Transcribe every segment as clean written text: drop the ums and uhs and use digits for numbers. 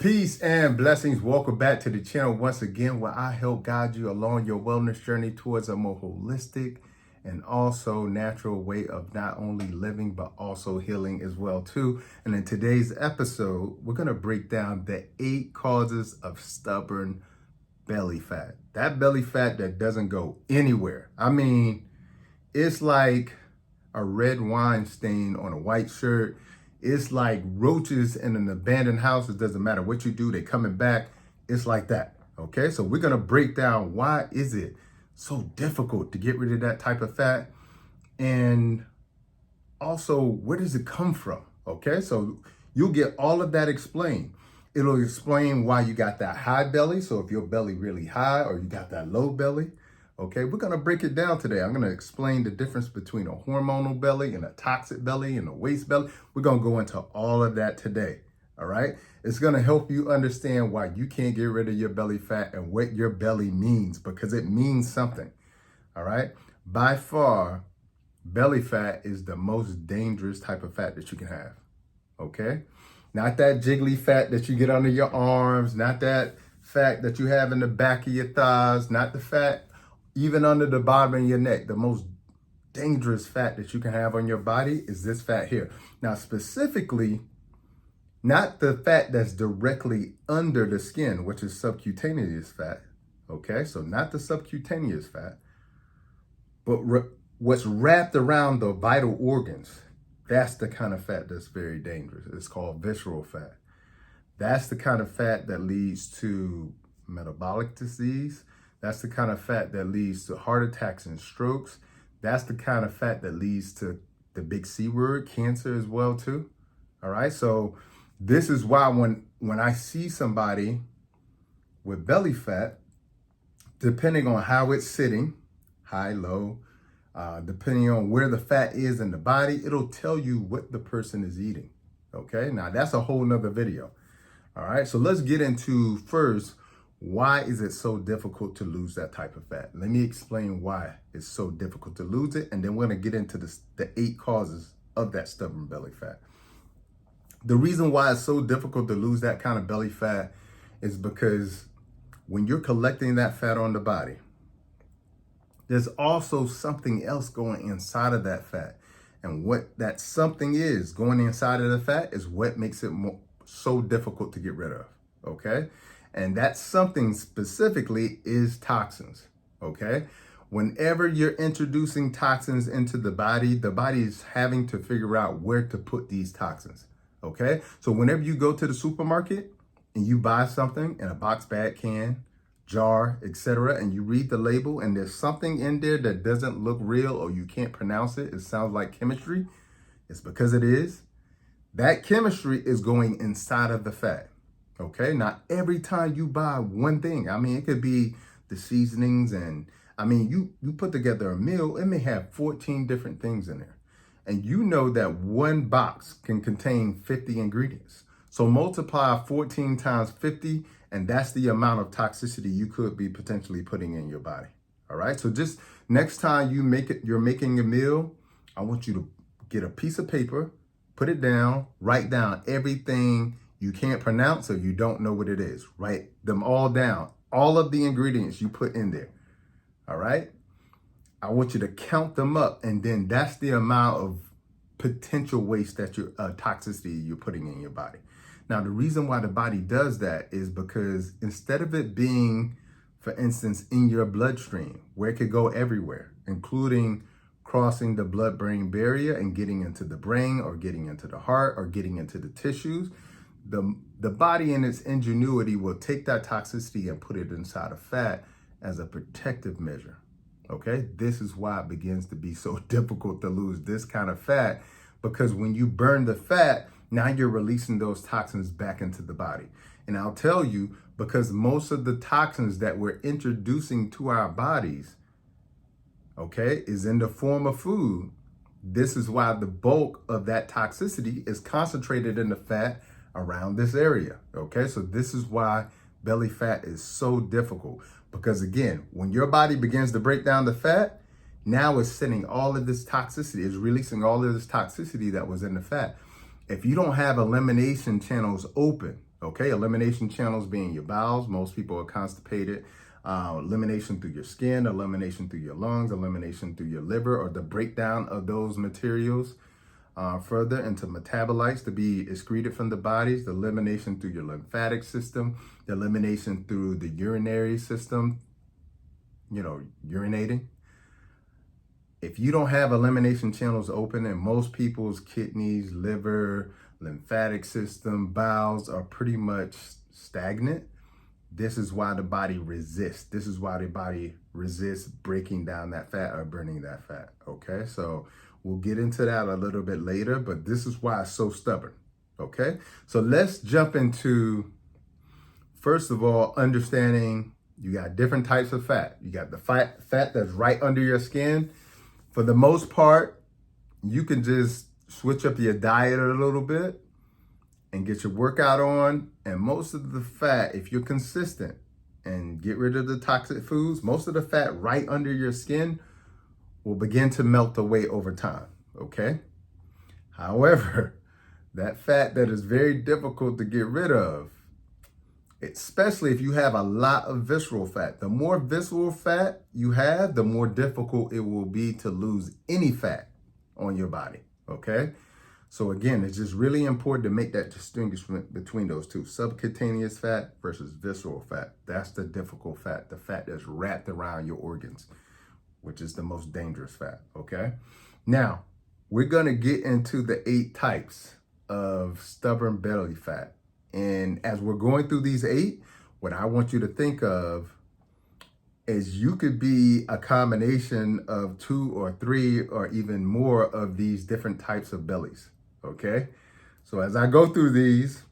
Peace and blessings. Welcome back to the channel once again, where I help guide you along your wellness journey towards a more holistic and also natural way of not only living but also healing as well too. And in today's episode, we're going to break down the 8 causes of stubborn belly fat. That belly fat that doesn't go anywhere. I mean, it's like a red wine stain on a white shirt. It's like roaches in an abandoned house. It doesn't matter what you do, they're coming back. It's like that. Okay, so we're gonna break down why is it so difficult to get rid of that type of fat, and also where does it come from? Okay, so you'll get all of that explained. It'll explain why you got that high belly. So if your belly really high or you got that low belly. Okay, we're gonna break it down today. I'm gonna explain the difference between a hormonal belly and a toxic belly and a waste belly. We're gonna go into all of that today, all right? It's gonna help you understand why you can't get rid of your belly fat and what your belly means, because it means something, all right? By far, belly fat is the most dangerous type of fat that you can have, okay? Not that jiggly fat that you get under your arms, not that fat that you have in the back of your thighs, not the fat even under the bottom of your neck. The most dangerous fat that you can have on your body is this fat here. Now, specifically, not the fat that's directly under the skin, which is subcutaneous fat. Okay, so not the subcutaneous fat, but what's wrapped around the vital organs. That's the kind of fat that's very dangerous. It's called visceral fat. That's the kind of fat that leads to metabolic disease. That's the kind of fat that leads to heart attacks and strokes. That's the kind of fat that leads to the big C word, cancer as well too. All right, so this is why when I see somebody with belly fat, depending on how it's sitting, high, low, depending on where the fat is in the body, it'll tell you what the person is eating. Okay, now that's a whole nother video. All right, so let's get into first, why is it so difficult to lose that type of fat? Let me explain why it's so difficult to lose it, and then we're gonna get into the 8 causes of that stubborn belly fat. The reason why it's so difficult to lose that kind of belly fat is because when you're collecting that fat on the body, there's also something else going inside of that fat. And what that something is going inside of the fat is what makes it so difficult to get rid of, okay? And that something specifically is toxins, okay? Whenever you're introducing toxins into the body is having to figure out where to put these toxins, okay? So whenever you go to the supermarket and you buy something in a box, bag, can, jar, etc., and you read the label and there's something in there that doesn't look real or you can't pronounce it, it sounds like chemistry, it's because it is. That chemistry is going inside of the fat. Okay, not every time you buy one thing. I mean, it could be the seasonings, and I mean, you put together a meal, it may have 14 different things in there. And you know that one box can contain 50 ingredients. So multiply 14 times 50, and that's the amount of toxicity you could be potentially putting in your body. All right, so just next time you're making a meal, I want you to get a piece of paper, put it down, write down everything you can't pronounce or you don't know what it is. Write them all down, all of the ingredients you put in there. All right? I want you to count them up, and then that's the amount of potential waste that toxicity you're putting in your body. Now, the reason why the body does that is because instead of it being, for instance, in your bloodstream, where it could go everywhere, including crossing the blood-brain barrier and getting into the brain or getting into the heart or getting into the tissues, the body in its ingenuity will take that toxicity and put it inside of fat as a protective measure, okay? This is why it begins to be so difficult to lose this kind of fat, because when you burn the fat, now you're releasing those toxins back into the body. And I'll tell you, because most of the toxins that we're introducing to our bodies, okay, is in the form of food, this is why the bulk of that toxicity is concentrated in the fat around this area, okay? So this is why belly fat is so difficult, because again, when your body begins to break down the fat, now it's sending all of this toxicity, it's releasing all of this toxicity that was in the fat. If you don't have elimination channels open, Okay, elimination channels being your bowels. Most people are constipated. Elimination through your skin, elimination through your lungs, elimination through your liver, or the breakdown of those materials further into metabolites to be excreted from the bodies, the elimination through your lymphatic system, the elimination through the urinary system, urinating. If you don't have elimination channels open, and most people's kidneys, liver, lymphatic system, bowels are pretty much stagnant, this is why the body resists. This is why the body resists breaking down that fat or burning that fat. Okay, so we'll get into that a little bit later, but this is why it's so stubborn. Okay, so let's jump into, first of all, understanding you got different types of fat. You got the fat that's right under your skin. For the most part, you can just switch up your diet a little bit and get your workout on. And most of the fat, if you're consistent and get rid of the toxic foods, most of the fat right under your skin will begin to melt away over time, okay? However, that fat that is very difficult to get rid of, especially if you have a lot of visceral fat. The more visceral fat you have, the more difficult it will be to lose any fat on your body, okay? So again, it's just really important to make that distinction between those two, subcutaneous fat versus visceral fat. That's the difficult fat, the fat that's wrapped around your organs, which is the most dangerous fat, okay? Now, we're gonna get into the 8 types of stubborn belly fat. And as we're going through these 8, what I want you to think of is you could be a combination of 2 or 3 or even more of these different types of bellies, okay? So as I go through these,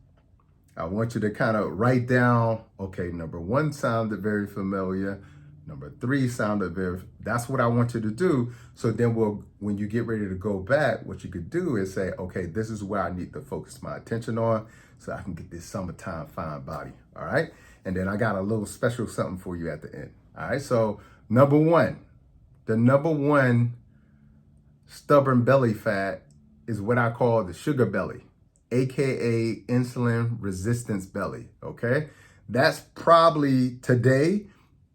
I want you to kind of write down, okay, number 1 sounded very familiar. Number 3 sounded very, that's what I want you to do. So then when you get ready to go back, what you could do is say, okay, this is where I need to focus my attention on so I can get this summertime fine body, all right? And then I got a little special something for you at the end, all right? So number 1, the number 1 stubborn belly fat is what I call the sugar belly, AKA insulin resistance belly, okay? That's probably today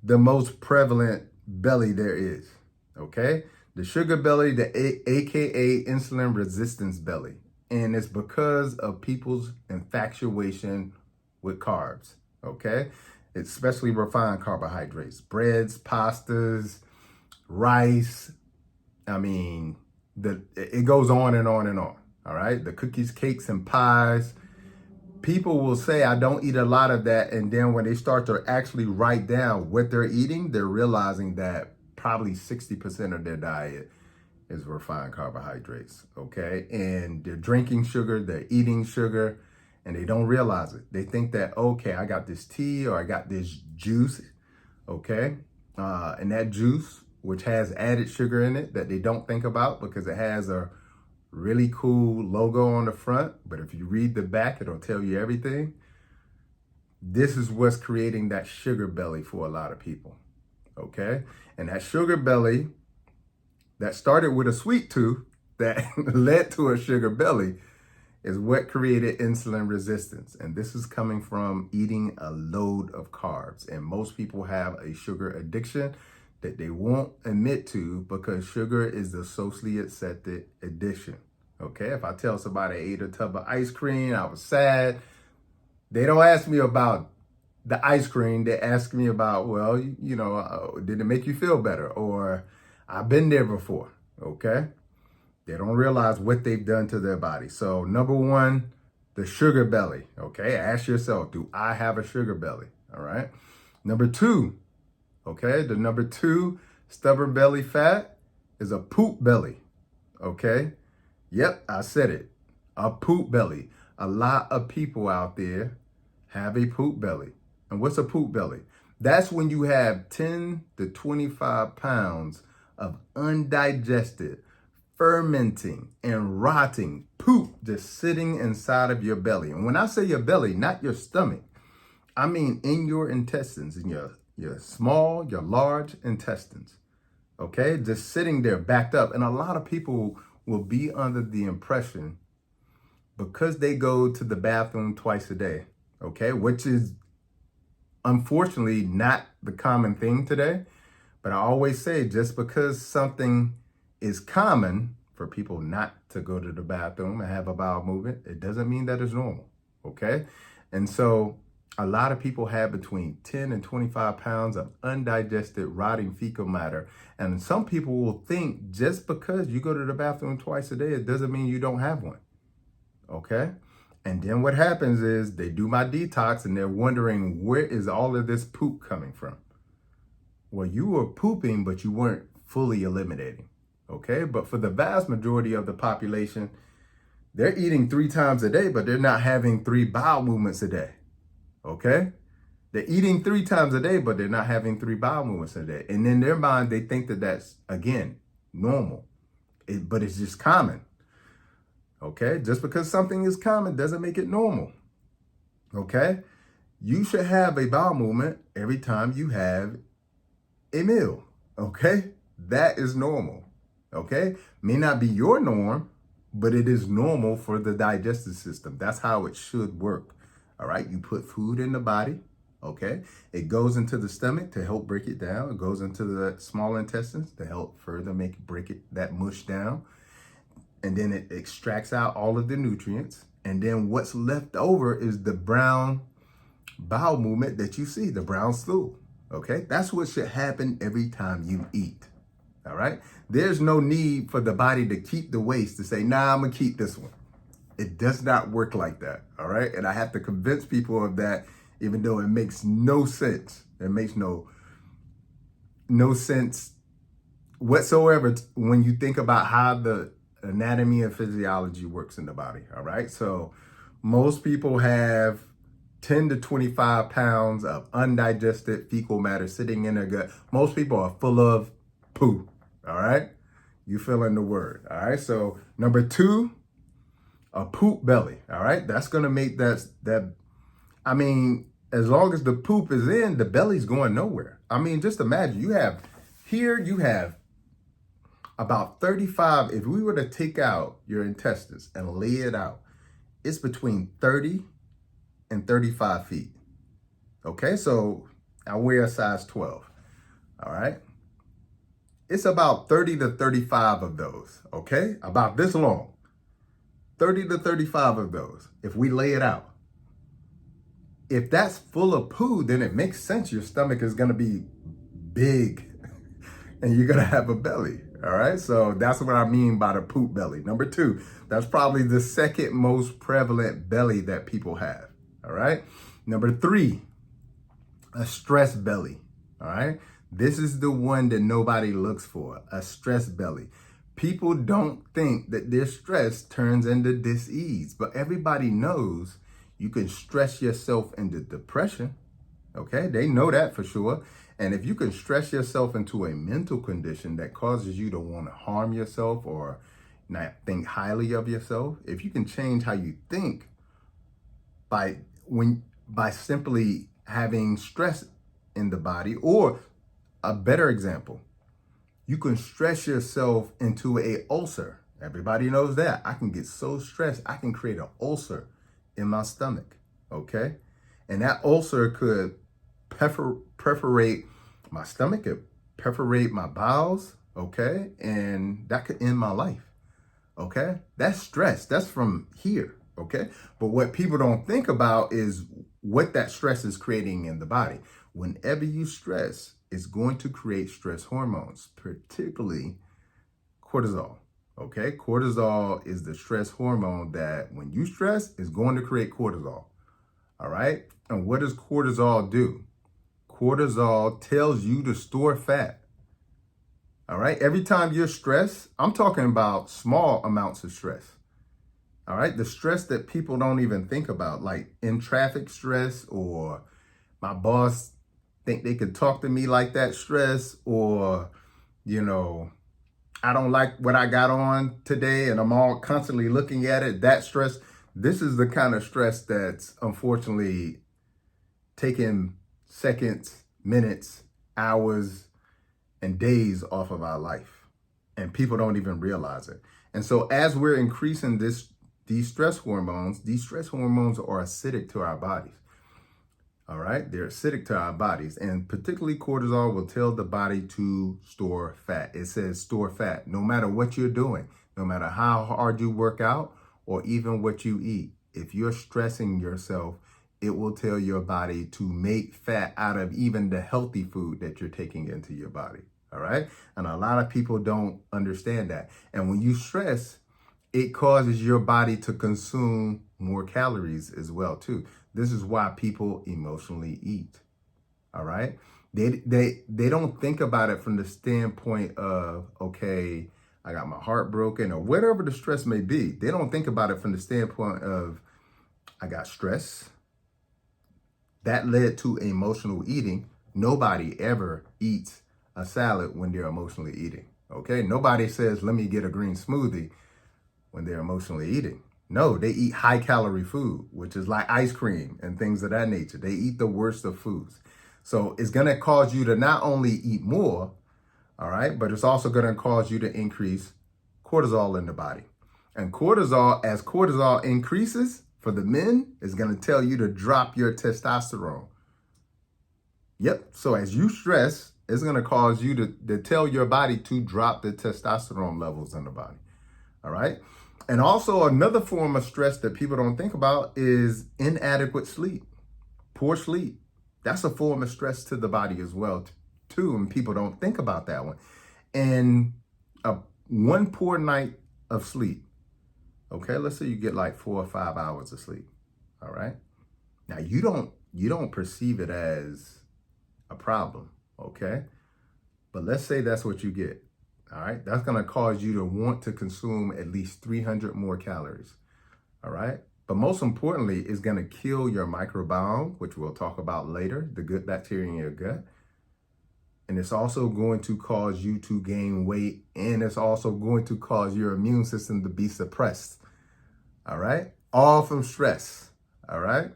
the most prevalent belly there is, okay? The sugar belly, the AKA insulin resistance belly. And it's because of people's infatuation with carbs, okay? Especially refined carbohydrates, breads, pastas, rice. I mean, it goes on and on and on, all right? The cookies, cakes, and pies. People will say, I don't eat a lot of that. And then when they start to actually write down what they're eating, they're realizing that probably 60% of their diet is refined carbohydrates, okay? And they're drinking sugar, they're eating sugar, and they don't realize it. They think that, okay, I got this tea or I got this juice, okay? And that juice, which has added sugar in it that they don't think about because it has a really cool logo on the front, but if you read the back, it'll tell you everything. This is what's creating that sugar belly for a lot of people, okay? And that sugar belly that started with a sweet tooth that led to a sugar belly is what created insulin resistance. And this is coming from eating a load of carbs. And most people have a sugar addiction that they won't admit to because sugar is the socially accepted addiction. Okay, if I tell somebody I ate a tub of ice cream, I was sad, they don't ask me about the ice cream. They ask me about, well, did it make you feel better? Or I've been there before, okay? They don't realize what they've done to their body. So number 1, the sugar belly, okay? Ask yourself, do I have a sugar belly, all right? Number 2, okay? The number 2 stubborn belly fat is a poop belly, okay? Yep, I said it, a poop belly. A lot of people out there have a poop belly. And what's a poop belly? That's when you have 10 to 25 pounds of undigested, fermenting, and rotting poop just sitting inside of your belly. And when I say your belly, not your stomach, I mean in your intestines, in your small, your large intestines, okay? Just sitting there backed up. And a lot of people will be under the impression because they go to the bathroom twice a day okay, which is unfortunately not the common thing today. But I always say, just because something is common for people not to go to the bathroom and have a bowel movement, it doesn't mean that it's normal, okay? And so a lot of people have between 10 and 25 pounds of undigested, rotting fecal matter. And some people will think just because you go to the bathroom twice a day, it doesn't mean you don't have one, okay? And then what happens is they do my detox and they're wondering, where is all of this poop coming from? Well, you were pooping, but you weren't fully eliminating, okay? But for the vast majority of the population, they're eating 3 times a day, but they're not having 3 bowel movements a day, okay? They're eating 3 times a day, but they're not having 3 bowel movements a day. And in their mind, they think that that's, again, normal, but it's just common, okay? Just because something is common doesn't make it normal, okay? You should have a bowel movement every time you have a meal, okay? That is normal, okay? May not be your norm, but it is normal for the digestive system. That's how it should work, all right? You put food in the body, okay? It goes into the stomach to help break it down. It goes into the small intestines to help further break that mush down. And then it extracts out all of the nutrients. And then what's left over is the brown bowel movement that you see, the brown stool. Okay, that's what should happen every time you eat. All right, there's no need for the body to keep the waste to say, nah, I'm gonna keep this one. It does not work like that. All right, and I have to convince people of that, even though it makes no sense. It makes no sense whatsoever when you think about how the anatomy and physiology works in the body. All right, so most people have 10 to 25 pounds of undigested fecal matter sitting in their gut. Most people are full of poo, all right? You fill in the word, all right? So number 2, a poop belly, all right? That's gonna make I mean, as long as the poop is in, the belly's going nowhere. I mean, just imagine, you have about 35, if we were to take out your intestines and lay it out, it's between 30 and 35 feet. Okay, so I wear a size 12. All right. It's about 30 to 35 of those. Okay, about this long. 30 to 35 of those, if we lay it out. If that's full of poo, then it makes sense your stomach is going to be big and you're going to have a belly. All right, so that's what I mean by the poop belly. Number 2, that's probably the second most prevalent belly that people have. All right. Number 3, a stress belly. All right. This is the one that nobody looks for, a stress belly. People don't think that their stress turns into dis-ease, but everybody knows you can stress yourself into depression. Okay. They know that for sure. And if you can stress yourself into a mental condition that causes you to want to harm yourself or not think highly of yourself, if you can change how you think by simply having stress in the body, or a better example, you can stress yourself into a ulcer. Everybody knows that. I can get so stressed, I can create an ulcer in my stomach, okay? And that ulcer could perforate my stomach, could perforate my bowels, okay? And that could end my life, okay? That's stress. That's from here, okay? But what people don't think about is what that stress is creating in the body. Whenever you stress, it's going to create stress hormones, particularly cortisol, okay? Cortisol is the stress hormone that when you stress is going to create cortisol, all right? And what does cortisol do? Cortisol tells you to store fat, all right? Every time you're stressed, I'm talking about small amounts of stress, all right? The stress that people don't even think about, like in traffic stress, or my boss think they could talk to me like that stress, or, you know, I don't like what I got on today and I'm all constantly looking at it, that stress. This is the kind of stress that's unfortunately taking seconds, minutes, hours, and days off of our life. And people don't even realize it. And so as we're increasing these stress hormones are acidic to our bodies. All right, they're acidic to our bodies, and particularly cortisol will tell the body to store fat. It says store fat no matter what you're doing, no matter how hard you work out or even what you eat. If you're stressing yourself, it will tell your body to make fat out of even the healthy food that you're taking into your body. All right. And a lot of people don't understand that. And when you stress, it causes your body to consume more calories as well, too. This is why people emotionally eat. All right. They don't think about it from the standpoint of, okay, I got my heart broken or whatever the stress may be. They don't think about it from the standpoint of, I got stress. That led to emotional eating. Nobody ever eats a salad when they're emotionally eating. Okay. Nobody says, let me get a green smoothie when they're emotionally eating. No, they eat high calorie food, which is like ice cream and things of that nature. They eat the worst of foods. So it's going to cause you to not only eat more, all right, but it's also going to cause you to increase cortisol in the body. And cortisol, as cortisol increases for the men, is going to tell you to drop your testosterone. Yep. So as you stress, it's going to cause you to tell your body to drop the testosterone levels in the body. All right. And also another form of stress that people don't think about is inadequate sleep, poor sleep. That's a form of stress to the body as well, too. And people don't think about that one. And one poor night of sleep. Okay, let's say you get like 4 or 5 hours of sleep. All right. Now you don't perceive it as a problem. Okay. But let's say that's what you get. All right. That's going to cause you to want to consume at least 300 more calories. All right. But most importantly, it's going to kill your microbiome, which we'll talk about later, the good bacteria in your gut. And it's also going to cause you to gain weight. And it's also going to cause your immune system to be suppressed. All right. All from stress. All right.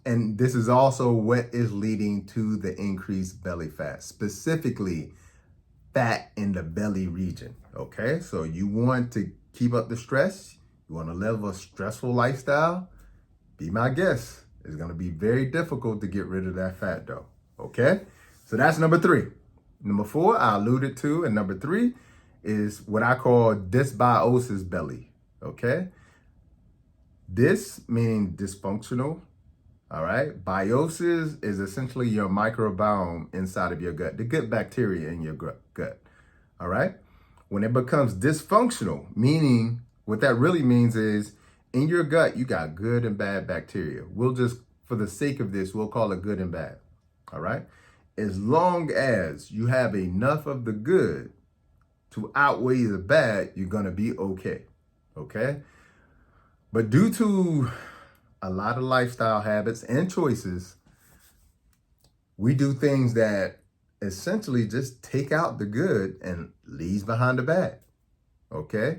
And this is also what is leading to the increased belly fat, specifically fat in the belly region. Okay. So you want to keep up the stress. You want to live a stressful lifestyle. Be my guest. It's going to be very difficult to get rid of that fat though. Okay. So that's number 3. Number 4, I alluded to. And number 3 is what I call dysbiosis belly. Okay. Dys meaning dysfunctional. All right. Biosis is essentially your microbiome inside of your gut, the good bacteria in your gut. All right. When it becomes dysfunctional, meaning what that really means is in your gut, you got good and bad bacteria. We'll just, for the sake of this, we'll call it good and bad. All right. As long as you have enough of the good to outweigh the bad, you're going to be okay. Okay. But due to a lot of lifestyle habits and choices, we do things that essentially just take out the good and leaves behind the bad. Okay.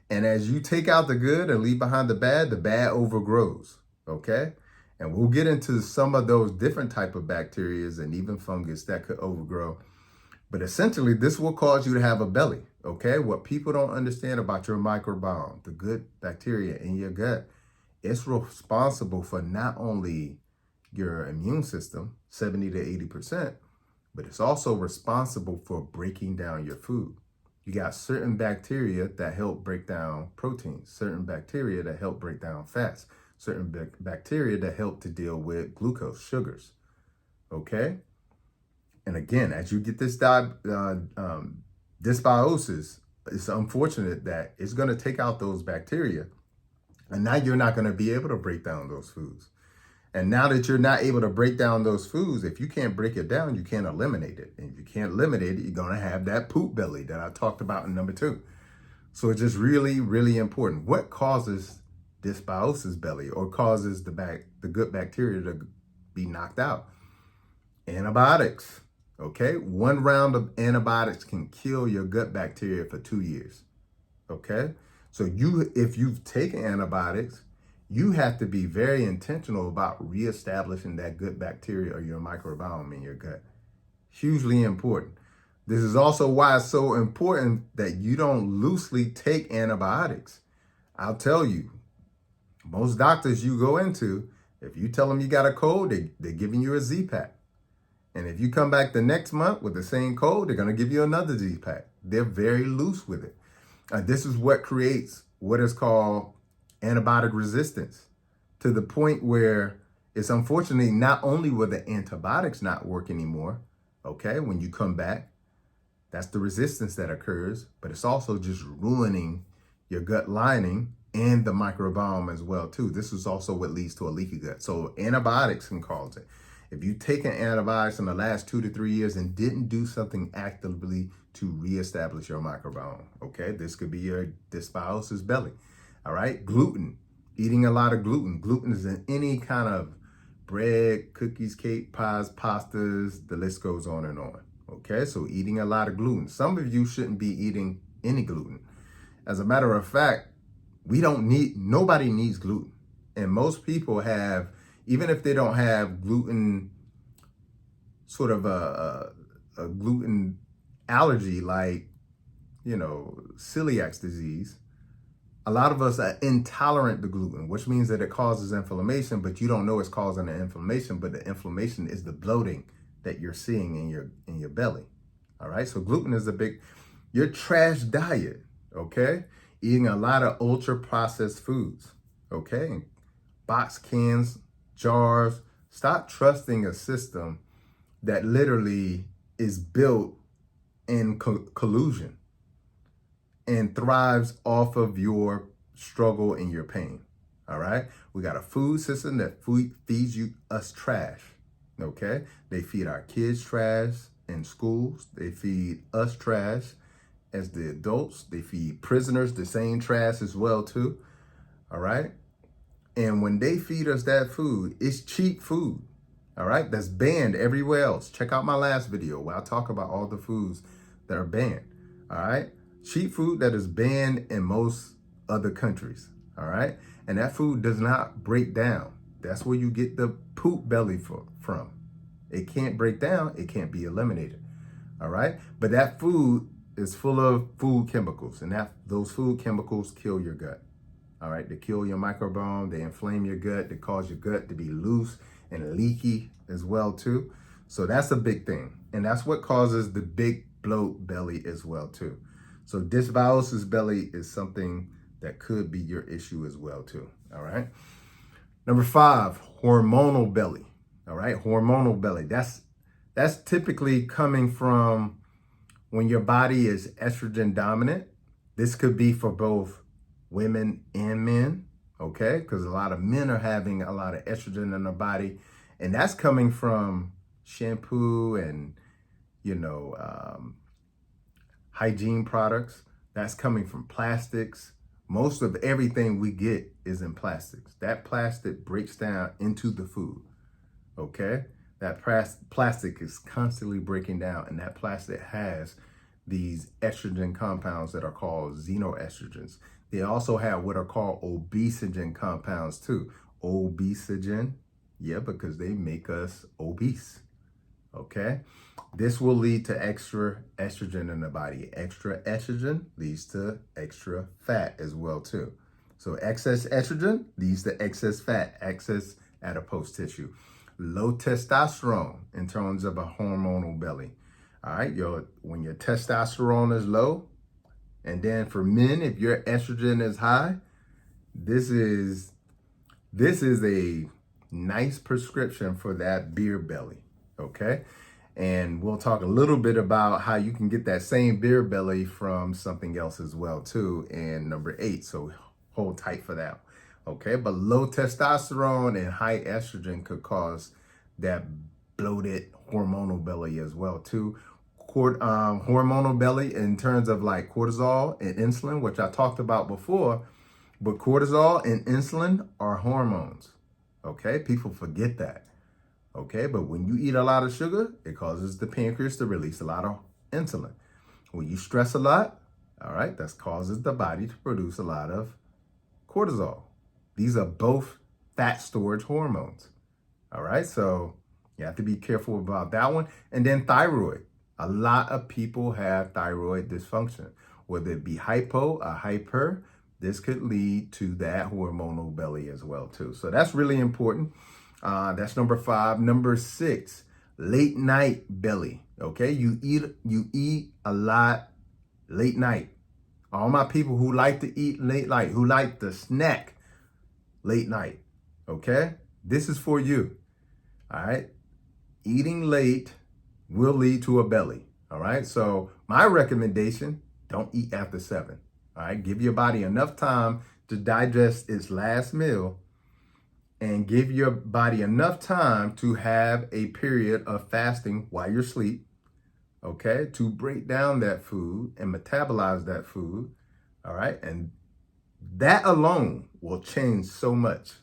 And as you take out the good and leave behind the bad overgrows. Okay. And we'll get into some of those different type of bacteria and even fungus that could overgrow. But essentially, this will cause you to have a belly. Okay. What people don't understand about your microbiome, the good bacteria in your gut, it's responsible for not only your immune system, 70 to 80%, but it's also responsible for breaking down your food. You got certain bacteria that help break down proteins, certain bacteria that help break down fats, certain bacteria that help to deal with glucose, sugars. Okay? And again, as you get this dysbiosis, it's unfortunate that it's going to take out those bacteria. And now you're not going to be able to break down those foods. And now that you're not able to break down those foods, if you can't break it down, you can't eliminate it. And if you can't eliminate it, you're going to have that poop belly that I talked about in number 2. So it's just really, really important. What causes dysbiosis belly or causes the good bacteria to be knocked out? Antibiotics. Okay. 1 round of antibiotics can kill your gut bacteria for 2 years. Okay. So if you've taken antibiotics, you have to be very intentional about reestablishing that good bacteria or your microbiome in your gut. Hugely important. This is also why it's so important that you don't loosely take antibiotics. I'll tell you, most doctors you go into, If you tell them you got a cold, they're giving you a Z-Pack. And if you come back the next month with the same cold, they're going to give you another Z-Pack. They're very loose with it. This is what creates what is called antibiotic resistance, to the point where it's unfortunately not only will the antibiotics not work anymore, okay, when you come back, that's the resistance that occurs, but it's also just ruining your gut lining and the microbiome as well too. This is also what leads to a leaky gut. So antibiotics can cause it. If you've taken antibiotics in the last 2 to 3 years and didn't do something actively to reestablish your microbiome, okay, this could be your dysbiosis belly. All right, gluten, eating a lot of gluten. Gluten is in any kind of bread, cookies, cake, pies, pastas, the list goes on and on. Okay, so eating a lot of gluten. Some of you shouldn't be eating any gluten. As a matter of fact, nobody needs gluten. And most people have, even if they don't have gluten, sort of a gluten allergy, like, celiac disease, a lot of us are intolerant to gluten, which means that it causes inflammation, but you don't know it's causing the inflammation, but the inflammation is the bloating that you're seeing in your belly. All right, so gluten is your trash diet, okay? Eating a lot of ultra processed foods, okay? Box cans, jars. Stop trusting a system that literally is built in collusion and thrives off of your struggle and your pain. All right, we got a food system that feeds us trash. Okay, they feed our kids trash in schools. They feed us trash as the adults. They feed prisoners the same trash as well too. All right, and when they feed us that food, it's cheap food. All right, that's banned everywhere else. Check out my last video where I talk about all the foods that are banned. All right, cheap food that is banned in most other countries. All right, and that food does not break down. That's where you get the poop belly from. It can't break down. It can't be eliminated. All right, but that food is full of food chemicals, and those food chemicals kill your gut. All right, they kill your microbiome. They inflame your gut. They cause your gut to be loose and leaky as well too. So that's a big thing, and that's what causes the big bloat belly as well too. So dysbiosis belly is something that could be your issue as well too. All right. Number 5, hormonal belly. All right, hormonal belly. That's typically coming from when your body is estrogen dominant. This could be for both women and men, okay? Because a lot of men are having a lot of estrogen in their body, and that's coming from shampoo and, hygiene products. That's coming from plastics. Most of everything we get is in plastics. That plastic breaks down into the food, okay? That plastic is constantly breaking down, and that plastic has these estrogen compounds that are called xenoestrogens. They also have what are called obesogen compounds too. Obesogen, yeah, because they make us obese, okay? This will lead to extra estrogen in the body. Extra estrogen leads to extra fat as well too. So excess estrogen leads to excess fat, excess adipose tissue. Low testosterone in terms of a hormonal belly. All right, when your testosterone is low, and then for men, if your estrogen is high, this is a nice prescription for that beer belly, okay? And we'll talk a little bit about how you can get that same beer belly from something else as well too in number 8. So hold tight for that. Okay, but low testosterone and high estrogen could cause that bloated hormonal belly as well too. Hormonal belly in terms of like cortisol and insulin, which I talked about before, but cortisol and insulin are hormones. Okay, people forget that. Okay, but when you eat a lot of sugar, it causes the pancreas to release a lot of insulin. When you stress a lot, all right, that causes the body to produce a lot of cortisol. These are both fat storage hormones. All right, so you have to be careful about that one. And then thyroid. A lot of people have thyroid dysfunction, whether it be hypo or hyper. this could lead to that hormonal belly as well too. So that's really important. That's number 5. Number 6, late night belly. Okay, you eat a lot late night. All my people who like to eat late night, who like to snack late night. Okay, this is for you. All right, eating late will lead to a belly. All right, so my recommendation: don't eat after 7. All right, give your body enough time to digest its last meal, and give your body enough time to have a period of fasting while you're asleep, okay, to break down that food and metabolize that food, all right? And that alone will change so much,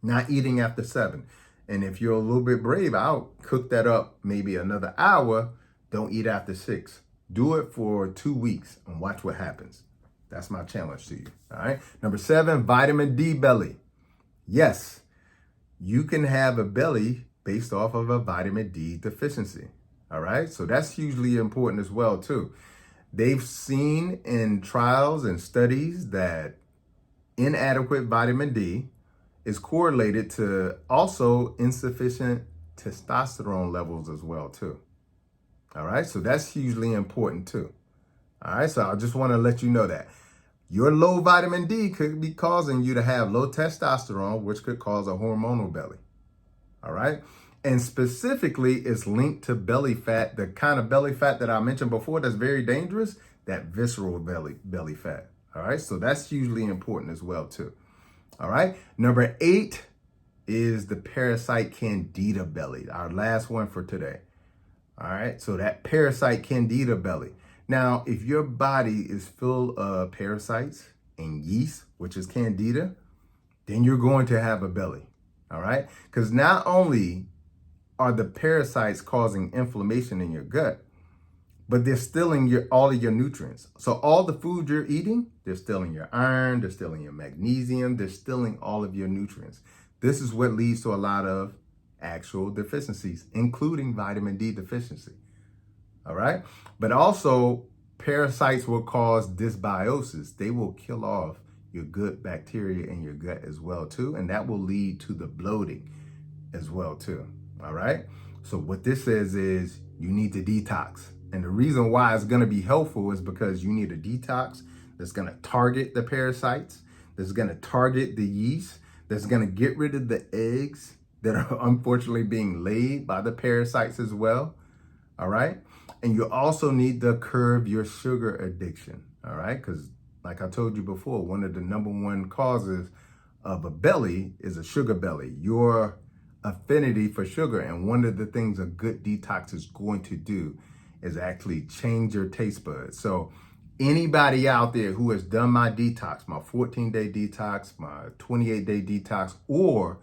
not eating after 7. And if you're a little bit brave, I'll cook that up maybe another hour. Don't eat after 6. Do it for 2 weeks and watch what happens. That's my challenge to you, all right? Number 7, vitamin D belly. Yes, you can have a belly based off of a vitamin D deficiency. All right. So that's hugely important as well, too. They've seen in trials and studies that inadequate vitamin D is correlated to also insufficient testosterone levels as well, too. All right. So that's hugely important, too. All right. So I just want to let you know that your low vitamin D could be causing you to have low testosterone, which could cause a hormonal belly. All right. And specifically, it's linked to belly fat, the kind of belly fat that I mentioned before that's very dangerous, that visceral belly fat. All right. So that's hugely important as well, too. All right. Number 8 is the parasite candida belly, our last one for today. All right. So that parasite candida belly. Now, if your body is full of parasites and yeast, which is candida, then you're going to have a belly, all right? Because not only are the parasites causing inflammation in your gut, but they're stealing all of your nutrients. So all the food you're eating, they're stealing your iron, they're stealing your magnesium, they're stealing all of your nutrients. This is what leads to a lot of actual deficiencies, including vitamin D deficiency. All right. But also, parasites will cause dysbiosis. They will kill off your good bacteria in your gut as well, too. And that will lead to the bloating as well, too. All right. So what this says is you need to detox. And the reason why it's going to be helpful is because you need a detox that's going to target the parasites, that's going to target the yeast, that's going to get rid of the eggs that are unfortunately being laid by the parasites as well. All right. And you also need to curb your sugar addiction, all right? Because like I told you before, one of the number 1 causes of a belly is a sugar belly, your affinity for sugar. And one of the things a good detox is going to do is actually change your taste buds. So anybody out there who has done my detox, my 14-day detox, my 28-day detox, or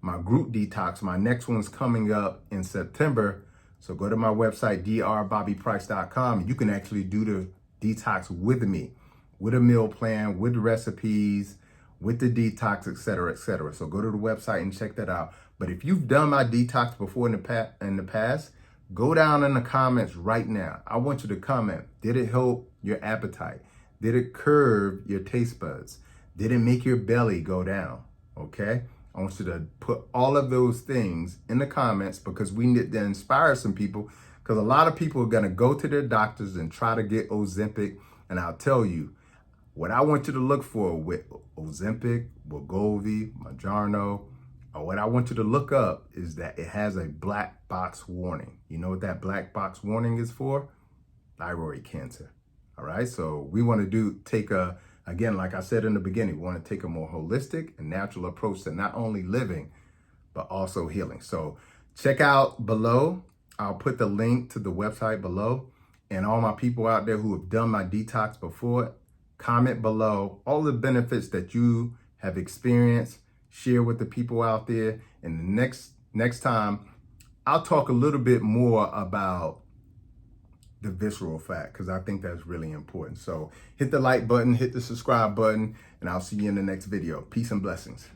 my group detox, my next one's coming up in September. So go to my website, drbobbyprice.com. You can actually do the detox with me, with a meal plan, with recipes, with the detox, et cetera, et cetera. So go to the website and check that out. But if you've done my detox before in the past, go down in the comments right now. I want you to comment. Did it help your appetite? Did it curb your taste buds? Did it make your belly go down? Okay. I want you to put all of those things in the comments because we need to inspire some people, because a lot of people are going to go to their doctors and try to get Ozempic. And I'll tell you what I want you to look for with Ozempic, Wegovy, Mounjaro, or what I want you to look up is that it has a black box warning. You know what that black box warning is for? Thyroid cancer. All right. So we want to again, like I said in the beginning, we want to take a more holistic and natural approach to not only living, but also healing. So check out below. I'll put the link to the website below. And all my people out there who have done my detox before, comment below all the benefits that you have experienced. Share with the people out there. And the next time, I'll talk a little bit more about the visceral fat, because I think that's really important. So hit the like button, hit the subscribe button, and I'll see you in the next video. Peace and blessings.